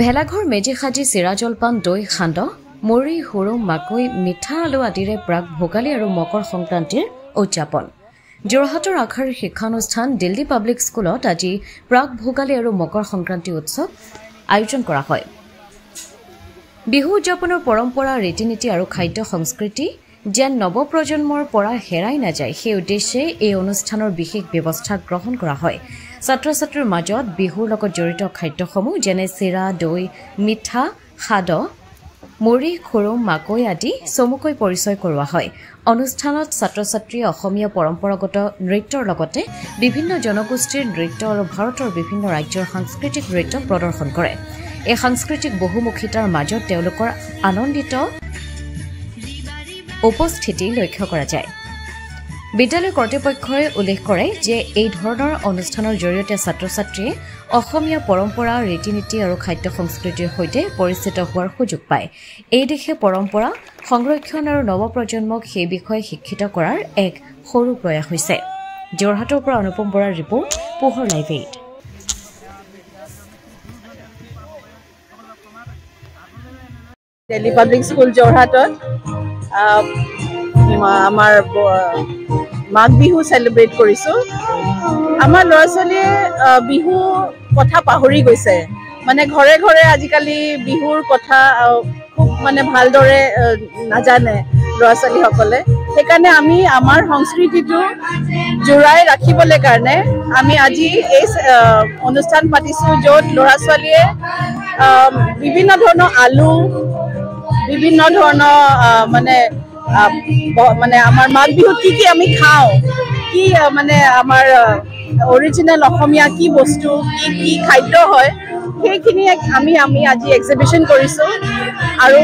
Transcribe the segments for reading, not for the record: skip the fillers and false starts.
ভেলাঘৰ মেজিখাজি চিৰা জলপান দৈ সান্দহ মুড়ি হুৰুম মাকৈ মিঠা আলু আদিৰে প্ৰাক ভোগালী আৰু মকৰ সংক্ৰান্তিৰ উদযাপন যোৰহাটৰ আখাৰী শিক্ষানুষ্ঠান দিল্লী পাব্লিক স্কুলত আজি প্ৰাক ভোগালী আৰু মকৰ সংক্ৰান্তি উৎসৱ আয়োজন কৰা হয় বিহু উদযাপনৰ পৰম্পৰা ৰীতি-নীতি আৰু খাদ্য সংস্কৃতি যেন নৱপ্ৰজন্মৰ পৰা হেৰাই নাযায় সেই উদ্দেশ্যে এই অনুষ্ঠানৰ বিশেষ ব্যৱস্থা গ্ৰহণ কৰা হয় ছাত্ৰ-ছাত্ৰীৰ মাজত বিহুৰ লগত জড়িত খাদ্যসমূহ যেনে চিৰা দৈ মিঠা সাদহ মুড়ি খুৰুম মাকৈ আদি চমুকৈ পৰিচয় কৰোৱা হয় অনুষ্ঠানত ছাত্ৰ-ছাত্ৰীয়ে অসমীয়া পৰম্পৰাগত নৃত্যৰ লগতে বিভিন্ন জনগোষ্ঠীৰ নৃত্য আৰু ভাৰতৰ বিভিন্ন ৰাজ্যৰ সাংস্কৃতিক নৃত্য প্ৰদৰ্শন কৰে এই সাংস্কৃতিক বহুমুখিতাৰ মাজত তেওঁলোকৰ আনন্দিত উপস্থিতি লক্ষ্য কৰা যায় বিদ্যালয় কৰ্তৃপক্ষই উল্লেখ কৰে যে এই ধৰণৰ অনুষ্ঠানৰ জৰিয়তে ছাত্ৰ-ছাত্ৰীয়ে অসমীয়া পৰম্পৰা ৰীতি-নীতি আৰু খাদ্য সংস্কৃতিৰ সৈতে পৰিচিত হোৱাৰ সুযোগ পায় এই দিশে পৰম্পৰা সংৰক্ষণ আৰু নৱপ্ৰজন্মক সেই বিষয়ে শিক্ষিত কৰাৰ এক সৰু প্ৰয়াস হৈছে যোৰহাটৰ পৰা অনুপম বৰাৰ ৰিপৰ্ট পোহৰ লাইভ 8 দিল্লী পাব্লিক স্কুল যোৰহাটত আমাৰ মাঘ বিহু সেলিব্ৰেট কৰিছো আমাৰ ল'ৰা-ছোৱালীয়ে বিহু কথা পাহৰি গৈছে মানে ঘৰে ঘৰে আজিকালি বিহুৰ কথা খুব মানে ভালদৰে নাজানে ল'ৰা-ছোৱালীসকলে সেইকাৰণে আমি আমাৰ সংস্কৃতিটো জোৰাই ৰাখিবলৈ কাৰণে আমি আজি এই অনুষ্ঠান পাতিছো য'ত ল'ৰা-ছোৱালীয়ে বিভিন্ন ধৰণৰ আলু বিভিন্ন ধৰণৰ মানে আমাৰ মাঘ বিহুত কি আমি খাওঁ কি মানে আমাৰ অৰিজিনেল অসমীয়া কি বস্তু কি খাদ্য হয় সেইখিনি আমি আজি এক্সিবিশন কৰিছো আৰু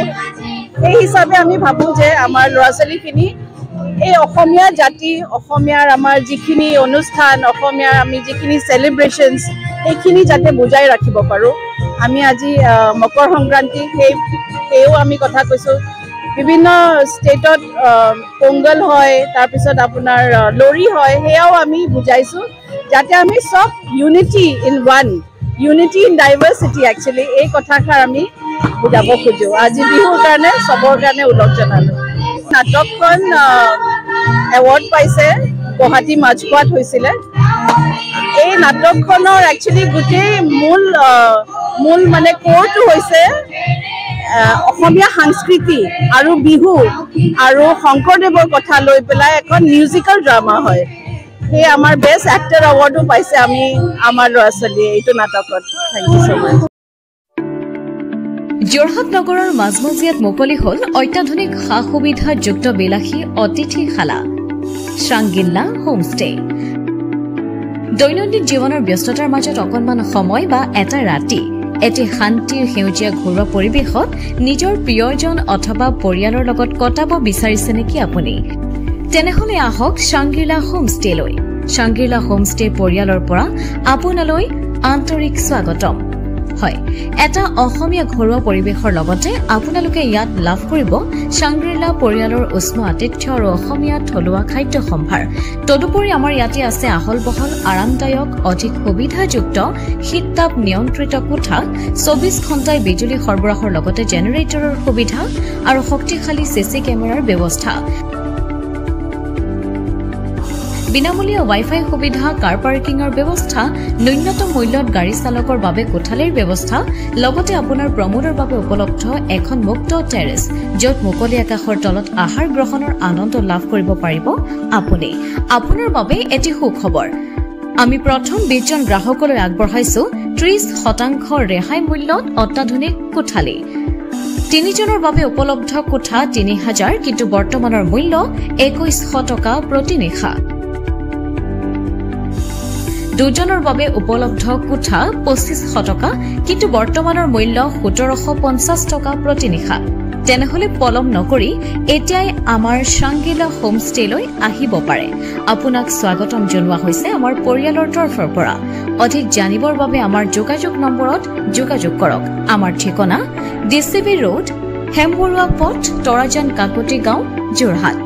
এই হিচাপে আমি ভাবো যে আমাৰ ল'ৰা-ছোৱালীখিনি এই অসমীয়া জাতি অসমীয়াৰ আমাৰ যিখিনি অনুষ্ঠান অসমীয়াৰ আমি যিখিনি সেলিব্ৰেশনছ সেইখিনি যাতে বুজাই ৰাখিব পাৰো আমি আজি মকৰ সংক্ৰান্তি সেইও আমি কথা কৈছো বিভিন্ন ষ্টেটত পোংগল হয় তাৰপিছত আপোনাৰ লৰি হয় সেয়াও আমি বুজাইছো যাতে আমি সব unity in one unity in diversity actually এই কথাষাৰ আমি বুজাব খোজো আজি বিহুৰ কাৰণে সবৰ কাৰণে উল্লেখ জনালো নাটকখন এৱাৰ্ড পাইছে গুৱাহাটী মাজখোৱাত হৈছিলে এই নাটকখনৰ একচুয়ালি গোটেই মূল মানে কোৰটো হৈছে অসমীয়া সংস্কৃতি আৰু বিহু আৰু শংকৰদেৱৰ কথা লৈ পেলাই এখন মিউজিকেল ড্ৰামা হয় সেই আমাৰ বেষ্ট এক্টৰ এৱাৰ্ডো পাইছে আমি আমাৰ ল'ৰা-ছোৱালীয়ে এইটো নাটকত থ্যাংক ইউ সো মাচ যোৰহাট নগৰৰ মাজমজিয়াত মুকলি হ'ল অত্যাধুনিক সা-সুবিধাযুক্ত বিলাসী অতিথিশালা শ্ৰাংগিল্লা হোমষ্টে দৈনন্দিন জীৱনৰ ব্যস্ততাৰ মাজত অকণমান সময় বা এটা ৰাতি এটি শান্তিৰ সেউজীয়া ঘৰুৱা পৰিৱেশত নিজৰ প্ৰিয়জন অথবা পৰিয়ালৰ লগত কটাব বিচাৰিছে নেকি আপুনি তেনেহলে আহক শ্ৰাংগিল্লা হোমষ্টেলৈ শ্ৰাংগিল্লা হোমষ্টে পৰিয়ালৰ পৰা আপোনালৈ আন্তৰিক স্বাগতম হয় এটা অসমীয়া ঘৰুৱা পৰিৱেশৰ লগতে আপোনালোকে ইয়াত লাভ কৰিব শ্ৰাংগিল্লা পৰিয়ালৰ উষ্ম আতিথ্য আৰু অসমীয়া থলুৱা খাদ্য সম্ভাৰ তদুপৰি আমাৰ ইয়াতে আছে আহল বহল আৰামদায়ক অধিক সুবিধাযুক্ত শীততাপ নিয়ন্ত্ৰিত কোঠা 24 ঘণ্টাই বিজুলী সৰবৰাহৰ লগতে জেনেৰেটৰৰ সুবিধা আৰু শক্তিশালী চিচি কেমেৰাৰ ব্যৱস্থা বিনামূলীয়া ৱাইফাই সুবিধা কাৰ পাৰ্কিংৰ ব্যৱস্থা ন্যূনতম মূল্যত গাড়ী চালকৰ বাবে কোঠালিৰ ব্যৱস্থা লগতে আপোনাৰ প্ৰমোদৰ বাবে উপলব্ধ এখন মুক্ত টেৰেছ য'ত মুকলি আকাশৰ তলত আহাৰ গ্ৰহণৰ আনন্দ লাভ কৰিব পাৰিব আপুনি আপোনাৰ বাবে এটি সুখবৰ আমি প্ৰথম 20 জন গ্ৰাহকলৈ আগবঢ়াইছো 30% ৰেহাই মূল্যত অত্যাধুনিক কোঠালি 3 জনৰ বাবে উপলব্ধ কোঠা 3000 কিন্তু বৰ্তমানৰ মূল্য 2100 টকা প্ৰতি নিশা দুজনৰ বাবে উপলব্ধ কোঠা 2500 টকা কিন্তু বৰ্তমানৰ মূল্য 1750 টকা প্ৰতি নিশা তেনেহলে পলম নকৰি এতিয়াই আমাৰ শ্ৰাংগিল্লা হোমষ্টেলৈ আহিব পাৰে আপোনাক স্বাগতম জনোৱা হৈছে আমাৰ পৰিয়ালৰ তৰফৰ পৰা অধিক জানিবৰ বাবে আমাৰ যোগাযোগ নম্বৰত যোগাযোগ কৰক আমাৰ ঠিকনা ডিচিবি ৰোড হেমবৰুৱা পথ তৰাজান কাকতি গাঁও যোৰহাট